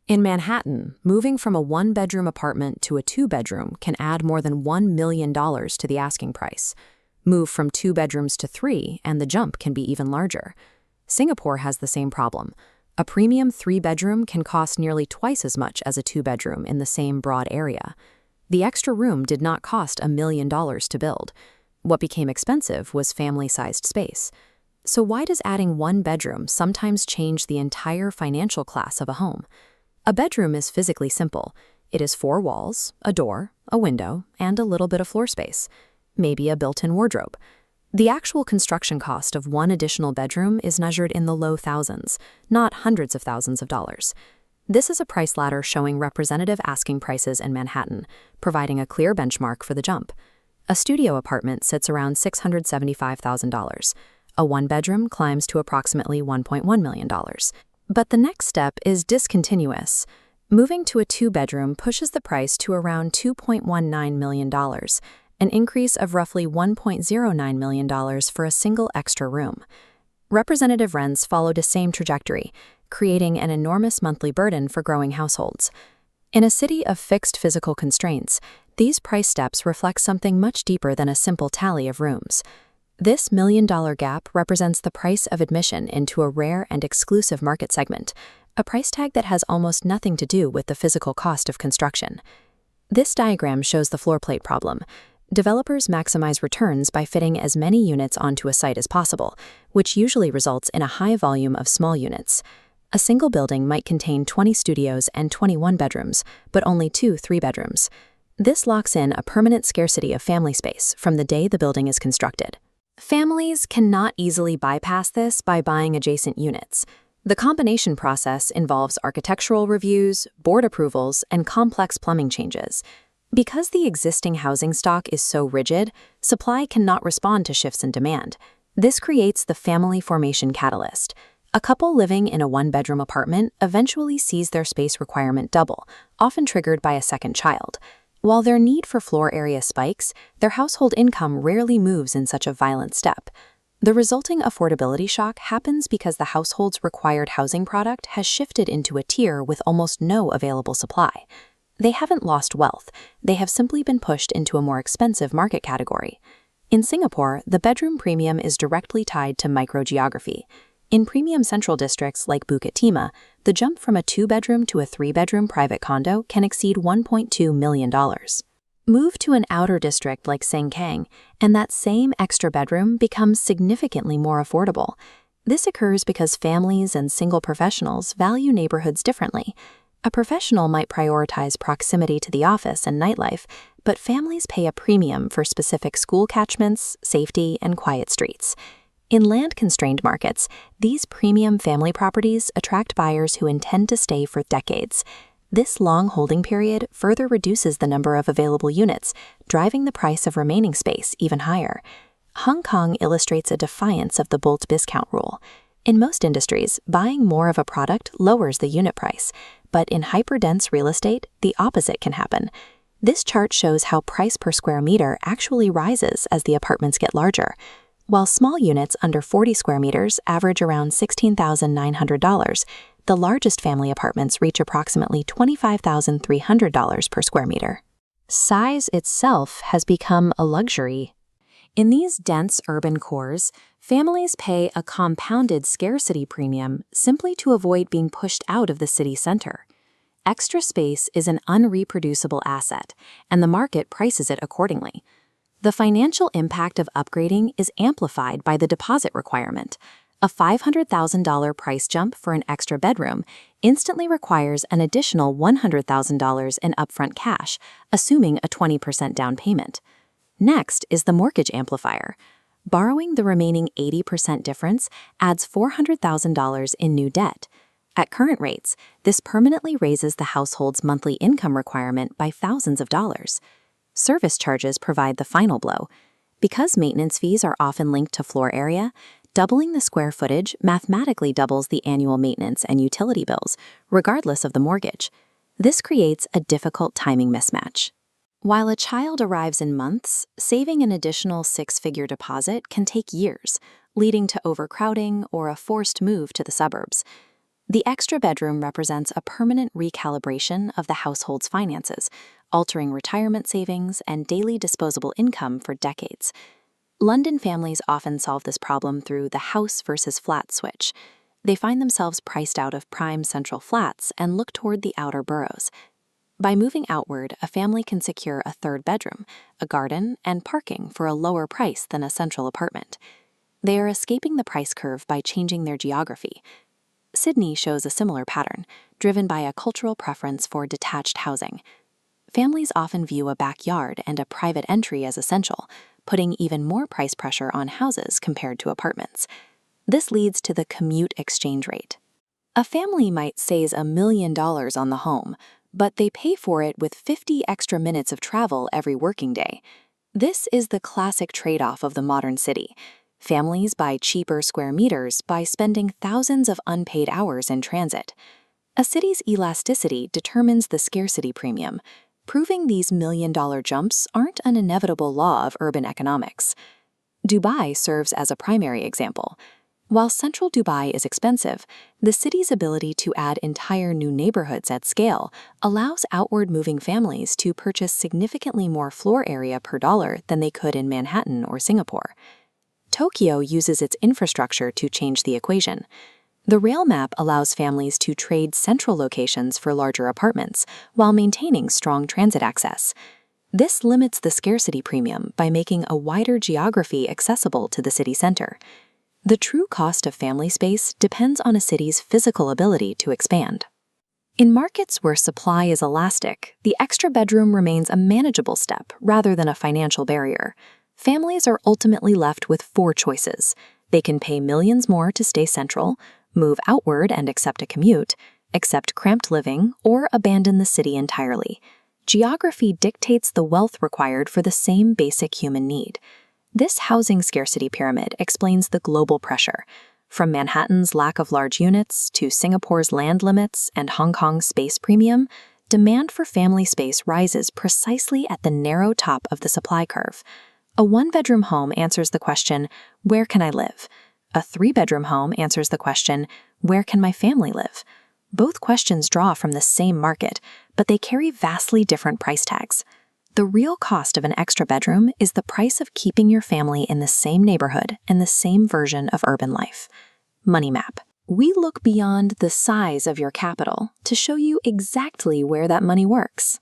In Manhattan, moving from a one-bedroom apartment to a two-bedroom can add more than $1 million to the asking price. Move from two bedrooms to three, and the jump can be even larger. Singapore has the same problem. A premium three-bedroom can cost nearly twice as much as a two-bedroom in the same broad area. The extra room did not cost $1 million to build. What became expensive was family-sized space. So why does adding one bedroom sometimes change the entire financial class of a home? A bedroom is physically simple. It is four walls, a door, a window, and a little bit of floor space, maybe a built-in wardrobe. The actual construction cost of one additional bedroom is measured in the low thousands, not hundreds of thousands of dollars. This is a price ladder showing representative asking prices in Manhattan, providing a clear benchmark for the jump. A studio apartment sits around $675,000. A one-bedroom climbs to approximately $1.1 million. But the next step is discontinuous. Moving to a two-bedroom pushes the price to around $2.19 million, an increase of roughly $1.09 million for a single extra room. Representative rents followed the same trajectory, creating an enormous monthly burden for growing households. In a city of fixed physical constraints, these price steps reflect something much deeper than a simple tally of rooms. This million-dollar gap represents the price of admission into a rare and exclusive market segment, a price tag that has almost nothing to do with the physical cost of construction. This diagram shows the floor plate problem. Developers maximize returns by fitting as many units onto a site as possible, which usually results in a high volume of small units. A single building might contain 20 studios and 21 bedrooms, but only 2 three-bedrooms. This locks in a permanent scarcity of family space from the day the building is constructed. Families cannot easily bypass this by buying adjacent units. The combination process involves architectural reviews, board approvals, and complex plumbing changes. Because the existing housing stock is so rigid, supply cannot respond to shifts in demand. This creates the family formation catalyst. A couple living in a one-bedroom apartment eventually sees their space requirement double, often triggered by a second child. While their need for floor area spikes, their household income rarely moves in such a violent step. The resulting affordability shock happens because the household's required housing product has shifted into a tier with almost no available supply. They haven't lost wealth, they have simply been pushed into a more expensive market category. In Singapore, the bedroom premium is directly tied to microgeography. In premium central districts like Bukit Timah, the jump from a two-bedroom to a three-bedroom private condo can exceed $1.2 million. Move to an outer district like Sengkang, and that same extra bedroom becomes significantly more affordable. This occurs because families and single professionals value neighborhoods differently. A professional might prioritize proximity to the office and nightlife, but families pay a premium for specific school catchments, safety, and quiet streets. In land-constrained markets, these premium family properties attract buyers who intend to stay for decades. This long holding period further reduces the number of available units, driving the price of remaining space even higher. Hong Kong illustrates a defiance of the bulk discount rule. In most industries, buying more of a product lowers the unit price, but in hyper-dense real estate, the opposite can happen. This chart shows how price per square meter actually rises as the apartments get larger. While small units under 40 square meters average around $16,900, the largest family apartments reach approximately $25,300 per square meter. Size itself has become a luxury. In these dense urban cores, families pay a compounded scarcity premium simply to avoid being pushed out of the city center. Extra space is an unreproducible asset, and the market prices it accordingly. The financial impact of upgrading is amplified by the deposit requirement. A $500,000 price jump for an extra bedroom instantly requires an additional $100,000 in upfront cash, assuming a 20% down payment. Next is the mortgage amplifier. Borrowing the remaining 80% difference adds $400,000 in new debt. At current rates, this permanently raises the household's monthly income requirement by thousands of dollars. Service charges provide the final blow. Because maintenance fees are often linked to floor area, doubling the square footage mathematically doubles the annual maintenance and utility bills, regardless of the mortgage. This creates a difficult timing mismatch. While a child arrives in months, saving an additional six-figure deposit can take years, leading to overcrowding or a forced move to the suburbs. The extra bedroom represents a permanent recalibration of the household's finances, altering retirement savings and daily disposable income for decades. London families often solve this problem through the house versus flat switch. They find themselves priced out of prime central flats and look toward the outer boroughs. By moving outward, a family can secure a third bedroom, a garden, and parking for a lower price than a central apartment. They are escaping the price curve by changing their geography. Sydney shows a similar pattern, driven by a cultural preference for detached housing. Families often view a backyard and a private entry as essential, putting even more price pressure on houses compared to apartments. This leads to the commute exchange rate. A family might save $1 million on the home, but they pay for it with 50 extra minutes of travel every working day. This is the classic trade-off of the modern city. Families buy cheaper square meters by spending thousands of unpaid hours in transit. A city's elasticity determines the scarcity premium, proving these million-dollar jumps aren't an inevitable law of urban economics. Dubai serves as a primary example. While central Dubai is expensive, the city's ability to add entire new neighborhoods at scale allows outward-moving families to purchase significantly more floor area per dollar than they could in Manhattan or Singapore. Tokyo uses its infrastructure to change the equation. The rail map allows families to trade central locations for larger apartments while maintaining strong transit access. This limits the scarcity premium by making a wider geography accessible to the city center. The true cost of family space depends on a city's physical ability to expand. In markets where supply is elastic, the extra bedroom remains a manageable step rather than a financial barrier. Families are ultimately left with 4 choices. They can pay millions more to stay central, move outward and accept a commute, accept cramped living, or abandon the city entirely. Geography dictates the wealth required for the same basic human need. This housing scarcity pyramid explains the global pressure. From Manhattan's lack of large units to Singapore's land limits and Hong Kong's space premium, demand for family space rises precisely at the narrow top of the supply curve. A 1-bedroom home answers the question, where can I live? A 3-bedroom home answers the question, where can my family live? Both questions draw from the same market, but they carry vastly different price tags. The real cost of an extra bedroom is the price of keeping your family in the same neighborhood and the same version of urban life. Money Map. We look beyond the size of your capital to show you exactly where that money works.